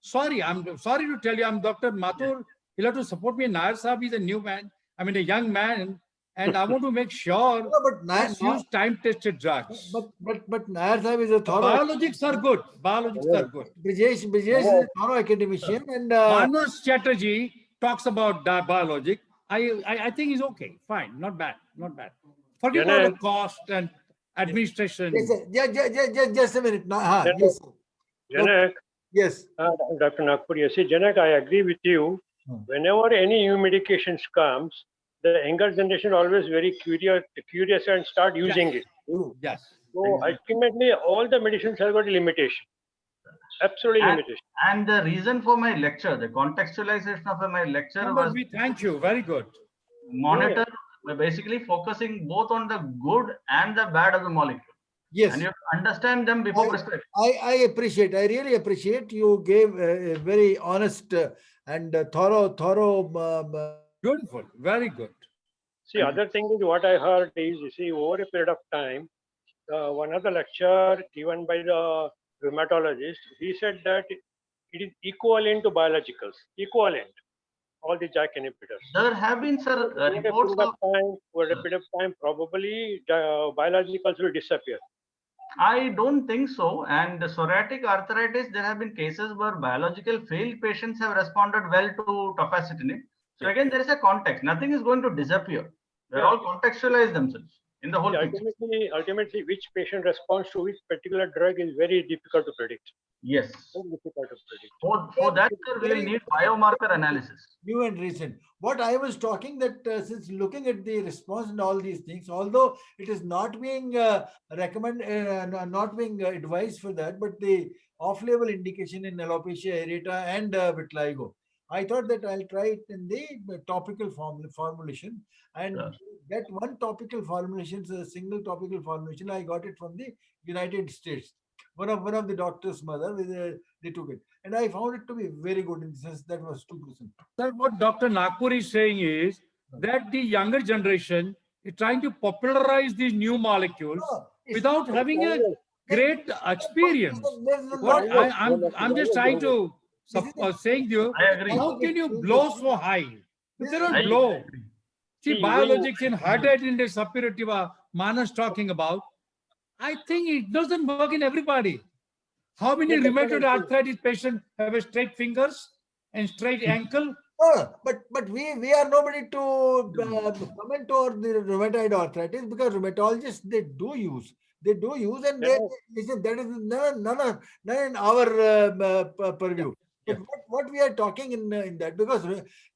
Sorry, I'm sorry to tell you, I'm Dr. Mathur. You'll have to support me. Nair Saab is a new man. I mean, a young man. And I want to make sure let's use time-tested drugs. But Nair Saab is a thorough. Biologics are good. Biologics are good. Brijesh is a thorough academician, and Manu's strategy talks about biologic. I think is okay, fine, not bad, not bad. Forget about the cost and administration. Yes, just a minute. Yes, Janak, yes. Dr. Nagpur, yes, Janak, I agree with you. Whenever any new medications comes, the younger generation always very curious and start using it. Yes. So ultimately, all the medicines have got a limitation. Absolutely limitation. And the reason for my lecture, the contextualization of my lecture was. We thank you. Very good. Monitor, basically focusing both on the good and the bad of the molecule. Yes. And you have to understand them before prescribing. I really appreciate you gave a very honest and thorough. Beautiful. Very good. See, other thing is what I heard is, you see, over a period of time, one other lecture given by the rheumatologist, he said that it is equivalent to biologicals, equivalent, all the JAK inhibitors. There have been, sir, reports of over a period of time, probably biologicals will disappear. I don't think so. And psoriatic arthritis, there have been cases where biological failed patients have responded well to tofacitinib. So again, there is a context. Nothing is going to disappear. They all contextualize themselves in the whole picture. Ultimately, which patient responds to which particular drug is very difficult to predict. Yes. Very difficult to predict. For that, sir, we will need biomarker analysis. New and recent. What I was talking that since looking at the response and all these things, although it is not being not being advised for that, but the off-label indication in alopecia areata and vitiligo, I thought that I'll try it in the topical formulation and get one topical formulation, a single topical formulation. I got it from the United States. One of the doctor's mother, they took it, and I found it to be very good in the sense that was 2%. Sir, what Dr. Nagpur is saying is that the younger generation is trying to popularize these new molecules without having a great experience. I'm just trying to saying to you, how can you blow so high? They don't blow. See, biologics in heart-rate index superiority, Manas talking about, I think it doesn't work in everybody. How many rheumatoid arthritis patients have a straight fingers and straight ankle? But we are nobody to comment on the rheumatoid arthritis, because rheumatologists they do use and they listen, that is none in our purview. But what we are talking in that, because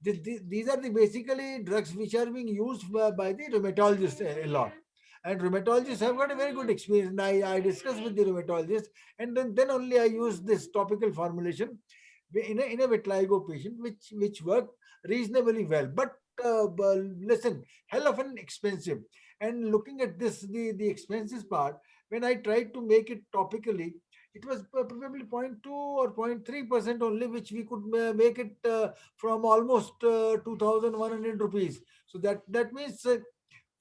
these are the basically drugs which are being used by the rheumatologists a lot. And rheumatologists have got a very good experience. And I discussed with the rheumatologist, and then only I used this topical formulation in a vitiligo patient, which worked reasonably well. But listen, hell of an expensive. And looking at this, the expenses part, when I tried to make it topically, it was probably 0.2 or 0.3% only, which we could make it from almost 2,100 rupees. So that means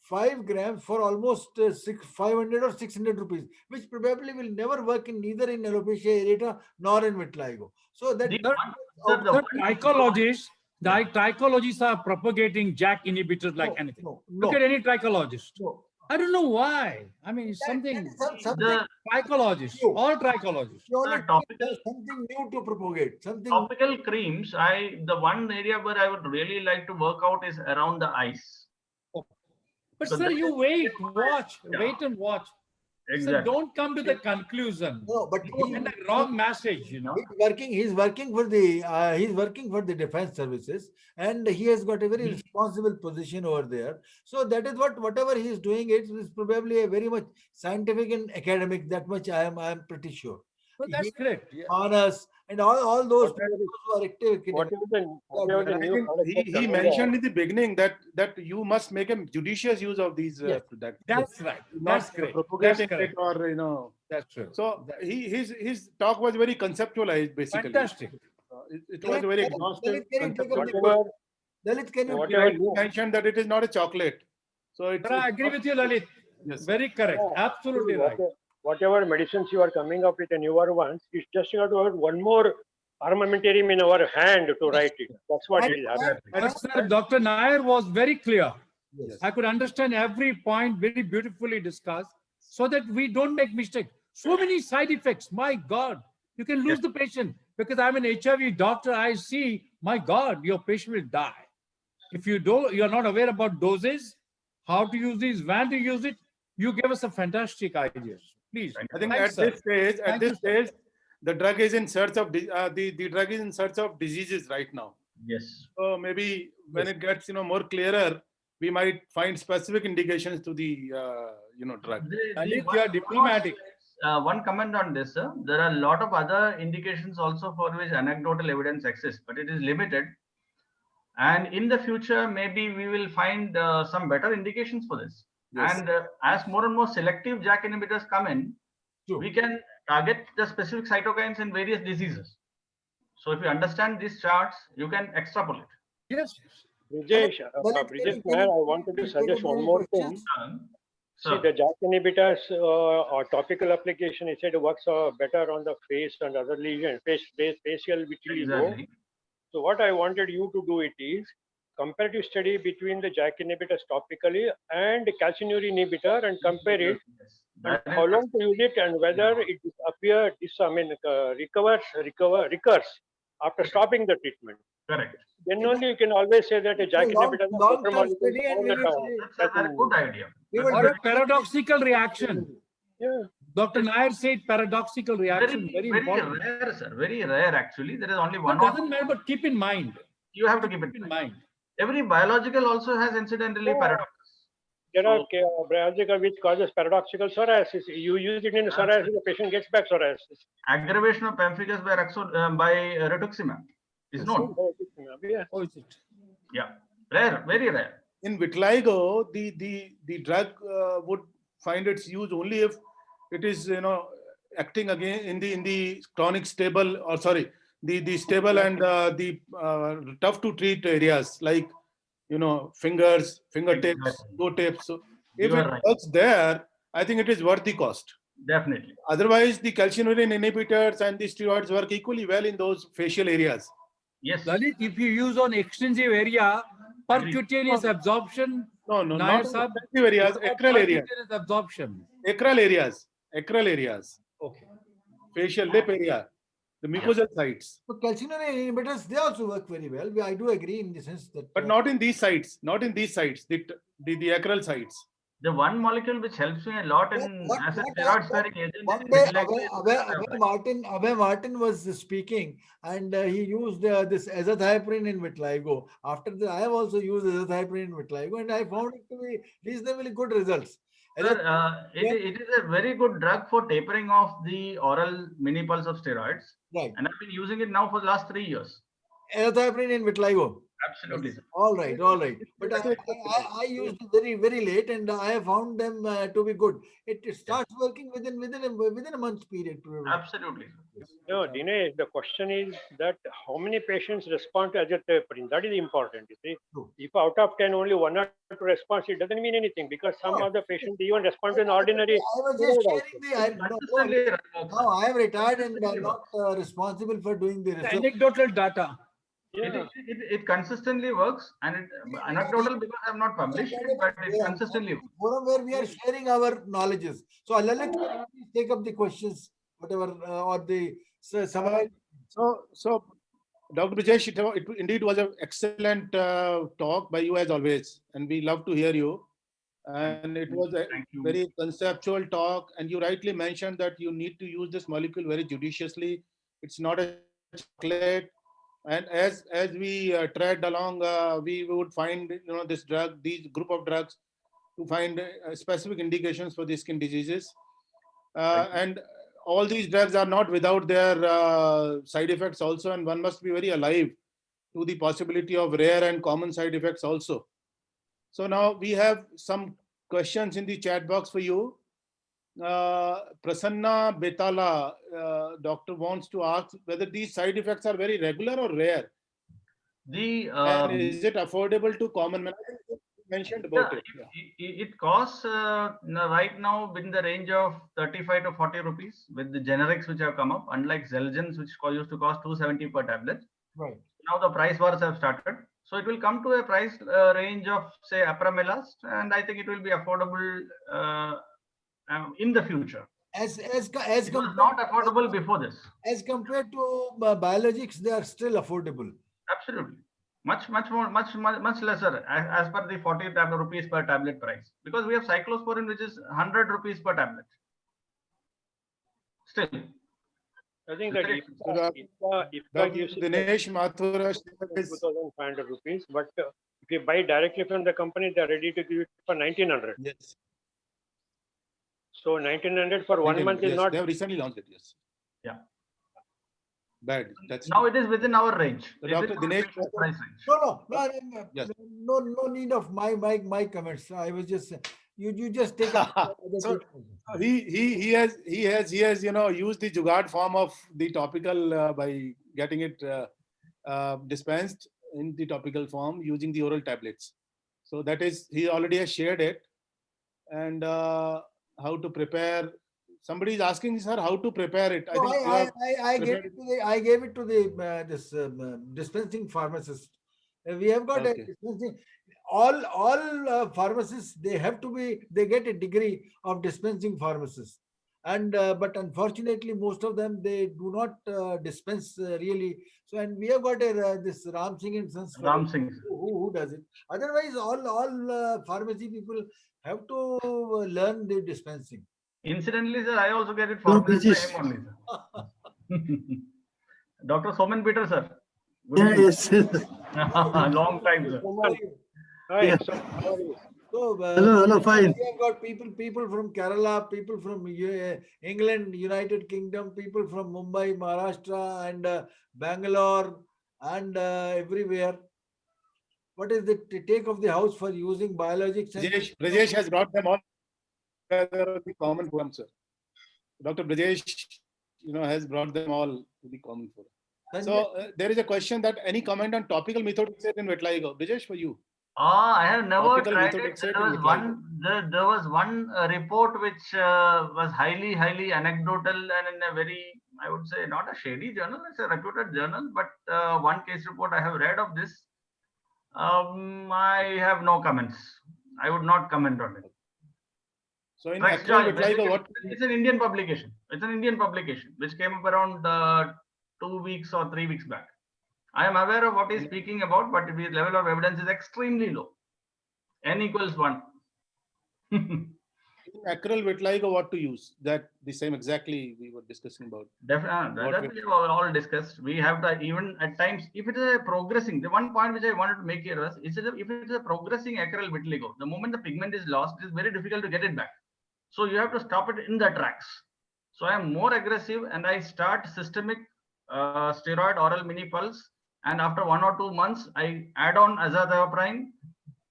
5 grams for almost 500 or 600 rupees, which probably will never work in neither in alopecia areata nor in vitiligo. So that the trichologists are propagating JAK inhibitors like anything. Look at any trichologist. I don't know why. I mean, something trichologists, all trichologists. Something new to propagate. Topical creams, the one area where I would really like to work out is around the eyes. But so sir, you wait and watch. Exactly. So don't come to the conclusion. No, but and the wrong message, you know. He's working for the defense services, and he has got a very responsible position over there. So that is whatever he is doing, it is probably a very much scientific and academic. That much I am pretty sure. Well, that's correct. Yeah. Honors and all those people who are active. He mentioned in the beginning that you must make a judicious use of these. That's right. Not propagating it, or That's true. So his talk was very conceptualized, basically. Fantastic. it was a very exhaustive Dalit, can you take up the concept. Whatever, Dalit, can you whatever You mentioned that it is not a chocolate. So it's, I agree with you, Lalit. yes. Very correct. Absolutely right. whatever medicines you are coming up with the newer ones, it's just you have to have one more armamentarium in our hand to write it. That's what it is happening. But sir, Dr. Nair was very clear. Yes. I could understand every point very beautifully discussed so that we don't make mistake. So many side effects. My God, you can lose the patient because I'm an HIV doctor. I see, my God, your patient will die. If you're not aware about doses, how to use these, when to use it, you gave us some fantastic ideas. Please. I think Thanks, at sir. this stage, the drug is in search of the drug is in search of diseases right now. Yes. So maybe when it gets more clearer, we might find specific indications to the drug. Lalit, you are diplomatic. One comment on this, sir. There are a lot of other indications also for which anecdotal evidence exists, but it is limited. And in the future, maybe we will find some better indications for this. Yes. And as more and more selective JAK inhibitors come in, we can target the specific cytokines in various diseases. So if you understand these charts, you can extrapolate. Yes. Brijesh, Nair, I wanted to suggest one more thing. See, the JAK inhibitors or topical application, he said works better on the face and other lesions, facial vitiligo. Exactly. So what I wanted you to do it is comparative study between the JAK inhibitors topically and calcineurin inhibitor and compare it and how long to use it and whether it recurs after stopping the treatment. Correct. Then only you can always say that a JAK inhibitor is a better long-term molecule study and all we the will time. That's a very good idea. Or a paradoxical reaction. Yeah. Dr. Nair said paradoxical reaction, very important. Rare, sir. Very rare, actually. There is only It one. doesn't matter, but keep in mind. You have to keep it in mind. Every biological also has incidentally paradoxes. There are biological which causes paradoxical psoriasis. You use it in psoriasis, the patient gets back psoriasis. Aggravation of pemphigus by rituximab is known. Yeah. Oh, is it? Yeah, rare, very rare. In vitiligo, the drug would find its use only if it is acting again in the chronic stable or the stable and the tough to treat areas like fingers, fingertips, Exactly. toe tips. So if You it are right. works there, I think it is worth the cost. Definitely. Otherwise, the calcineurin inhibitors and the steroids work equally well in those facial areas. Yes. Lalit, if you use on extensive area, percutaneous absorption. No, not extensive areas, acral areas. Absorption. Acral areas. Okay. Facial lip area, the mucosal sites. So calcineurin inhibitors, they also work very well. I do agree in the sense that. But not in these sites, the acral sites. The one molecule which helps me a lot in as a steroid sparing agent. One day, Abhay Martin was speaking and he used this azathioprine in vitiligo. After that, I have also used azathioprine in vitiligo and I found it to be reasonably good results. Sir, it is a very good drug for tapering off the oral mini pulse of steroids. Right. And I've been using it now for the last 3 years. Azathioprine in vitiligo. Absolutely, sir. All right. But I used it very, very late, and I have found them to be good. It starts working within a month's period. Absolutely. No, Dinesh, the question is that how many patients respond to azathioprine? That is important. You see, if out of 10 only 1 or 2 response, it doesn't mean anything because some other patients even respond to an ordinary. I was just sharing now I am retired and I'm not responsible for doing the research. Anecdotal data. Yeah. It consistently works, and it anecdotal because I have not published it, but it consistently works. Forum where we are sharing our knowledges. So Lalit, please take up the questions, whatever, or the summary. So, Dr. Brijesh, it indeed was an excellent talk by you as always, and we love to hear you. And it was a very conceptual talk, and you rightly mentioned that you need to use this molecule very judiciously. It's not a chocolate. And as we tread along, we would find these group of drugs to find specific indications for the skin diseases. And all these drugs are not without their side effects also, and one must be very alive to the possibility of rare and common side effects also. So now we have some questions in the chat box for you. Prasanna Betala, doctor wants to ask whether these side effects are very regular or rare. And is it affordable to common men? I think you mentioned about it. It costs right now in the range of 35 to 40 rupees with the generics which have come up, unlike Xelgens, which used to cost 270 per tablet. Right. Now the price wars have started. So it will come to a price range of, say, Apramelast, and I think it will be affordable in the future. As It was not affordable before this. As compared to biologics, they are still affordable. Absolutely. Much lesser as per the 40 rupees per tablet price. Because we have cyclosporin, which is 100 rupees per tablet. Still. I think that if gives Dinesh, Mathur, 2,500 rupees, but if you buy directly from the company, they're ready to give it for 1,900. Yes. So 1,900 for 1 month is not. They have recently launched it. Yes. Yeah. Bad. That's now it is within our range. Dr. Dinesh. Price range. No, no need of my comments. I was just you just take it. So he has used the Jugaad form of the topical by getting it dispensed in the topical form using the oral tablets. So that is, he already has shared it. And how to prepare. Somebody is asking, sir, how to prepare it. I gave it to the dispensing pharmacist. We have got a dispensing. All pharmacists, they get a degree of dispensing pharmacist, and but unfortunately most of them, they do not dispense really. So, and we have got this Ram Singh and Sons who does it. Otherwise all pharmacy people have to learn the dispensing. Incidentally, sir, I also get it from him only, sir. Dr. Soman Peter, sir. Yes. Long time, sir. Hi. Yeah. So, hello, fine. We have got people from Kerala, people from England, United Kingdom, people from Mumbai, Maharashtra, and Bangalore, and everywhere. What is the take of the house for using biologics? Brijesh has brought them all together on the common forum, sir. Dr. Brijesh, has brought them all to the common forum. So there is a question that any comment on topical methotrexate in vitiligo? Brijesh, for you. I have never tried it. There was one report which was highly anecdotal and in a very, I would say, not a shady journal, it's a reputed journal, but one case report I have read of this. I have no comments. I would not comment on it. So in acral vitiligo, what? It's an Indian publication. It's an Indian publication which came up around 2 weeks or 3 weeks back. I am aware of what he's speaking about, but the level of evidence is extremely low. N equals 1. In acral vitiligo, what to use? That the same exactly we were discussing about. Definitely, that we have all discussed. We have to, even at times, if it is a progressing, the one point which I wanted to make here was, if it is a progressing acral vitiligo, the moment the pigment is lost, it is very difficult to get it back. So you have to stop it in the tracks. So I am more aggressive and I start systemic steroid oral mini pulse. And after 1 or 2 months, I add on azathioprine.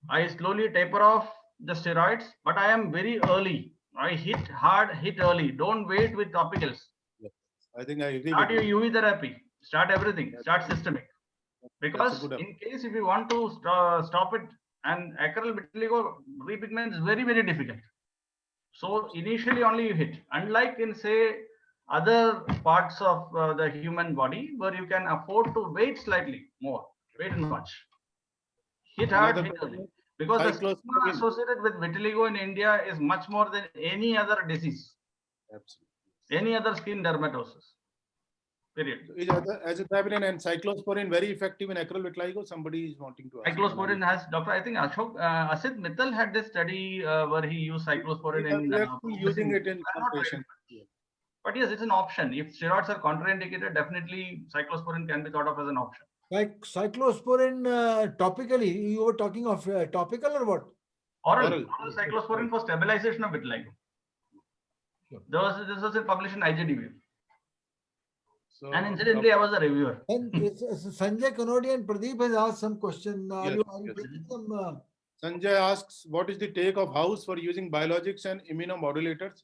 I slowly taper off the steroids, but I am very early. I hit hard, hit early. Don't wait with topicals. Yes, I think I agree. Start your UV therapy. Start everything. Start systemic. Because in case if you want to stop it, and acral vitiligo repigment is very difficult. So initially only you hit. Unlike in, say, other parts of the human body where you can afford to wait slightly more, wait much. Hit hard, hit early. Because the stigma associated with vitiligo in India is much more than any other disease. Absolutely. Any other skin dermatosis. Period. Is azathioprine and cyclosporin very effective in acral vitiligo? Somebody is wanting to ask. Cyclosporin has, Doctor, I think Asit Mittal had this study where he used cyclosporin in using it in some patients. But yes, it's an option. If steroids are contraindicated, definitely cyclosporin can be thought of as an option. Like cyclosporin topically, you were talking of topical or what? Oral cyclosporin for stabilization of vitiligo. Sure. This was published in IJDB. So, and incidentally, I was a reviewer. And Sanjay Kanodi and Pradeep has asked some question. Sanjay asks, what is the take of house for using biologics and immunomodulators?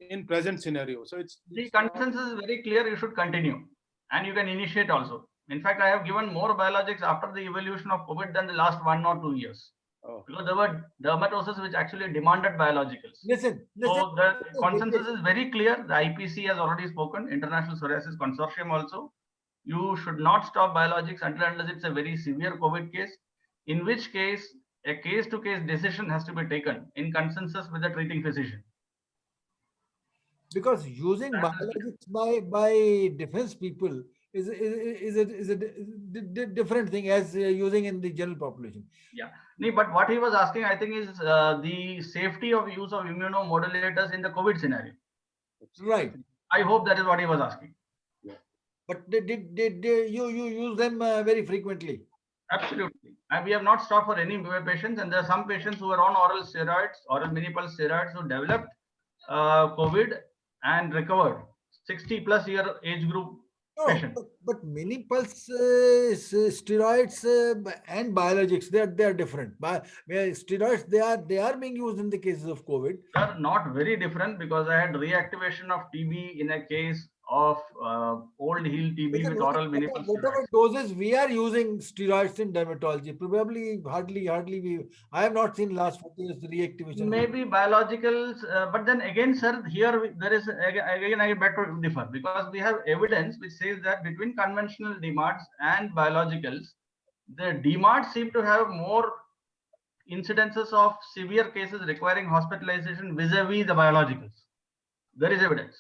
in present scenario. So the consensus is very clear. You should continue, and you can initiate also. In fact, I have given more biologics after the evolution of COVID than the last 1 or 2 years. Oh. Because there were dermatoses which actually demanded biologicals. Listen. So the consensus is very clear. The IPC has already spoken, International Psoriasis Consortium also. You should not stop biologics unless it's a very severe COVID case, in which case a case-to-case decision has to be taken in consensus with the treating physician. Because using biologics by defense people is a different thing as using in the general population. Yeah, no, but what he was asking, I think, is the safety of use of immunomodulators in the COVID scenario. Right. I hope that is what he was asking. Yeah. But did you use them very frequently? Absolutely. And we have not stopped for any patients, and there are some patients who are on oral steroids, oral mini pulse steroids, who developed COVID and recovered. 60+ year age group patient. But mini pulse steroids and biologics, they are different. Steroids, they are being used in the cases of COVID. They are not very different, because I had reactivation of TB in a case of old heel TB with oral mini pulse Whatever doses we are using steroids in dermatology, probably hardly I have not seen last 40 years reactivation. Maybe biologicals, but then again, sir, here there is again I better differ, because we have evidence which says that between conventional DMARDs and biologicals, the DMARDs seem to have more incidences of severe cases requiring hospitalization vis-a-vis the biologicals. There is evidence.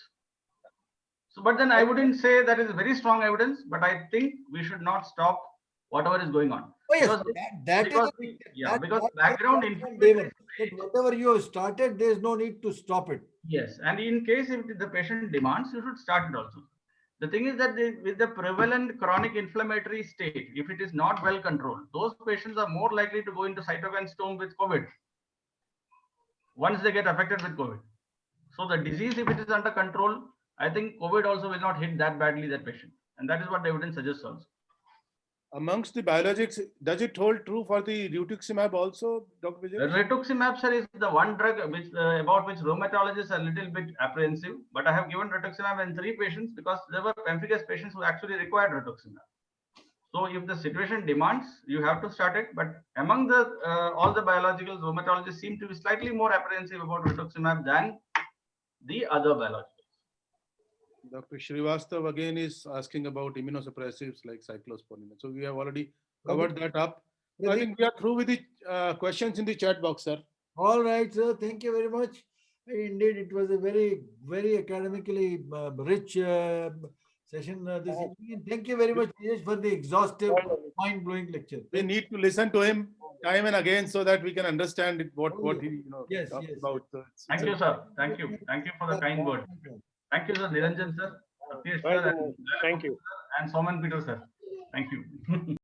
So, but then I wouldn't say that is very strong evidence, but I think we should not stop whatever is going on. Oh yes, because background inflammatory state, whatever you have started, there is no need to stop it. Yes, and in case if the patient demands, you should start it also. The thing is that with the prevalent chronic inflammatory state, if it is not well controlled, those patients are more likely to go into cytokine storm with COVID once they get affected with COVID. So the disease, if it is under control, I think COVID also will not hit that badly that patient, and that is what the evidence suggests also. Amongst the biologics, does it hold true for the rituximab also, Dr. Brijesh? Rituximab, sir, is the one drug which about which rheumatologists are a little bit apprehensive, but I have given rituximab in 3 patients because there were pemphigus patients who actually required rituximab. So if the situation demands, you have to start it. But among the all the biologicals, rheumatologists seem to be slightly more apprehensive about rituximab than the other biologicals. Dr. Srivastav again is asking about immunosuppressives like cyclosporine. So we have already covered that up. So I think we are through with the questions in the chat box, sir. All right, sir. Thank you very much. Indeed, it was a very, very academically rich session this evening. And thank you very much, Dinesh, for the exhaustive, mind-blowing lecture. We need to listen to him time and again so that we can understand what he talks about. So thank you, sir. Thank you. Thank you for the kind word. Thank you, sir. Niranjan, sir. Satish, sir. Thank you. And Soman Peter, sir. Thank you.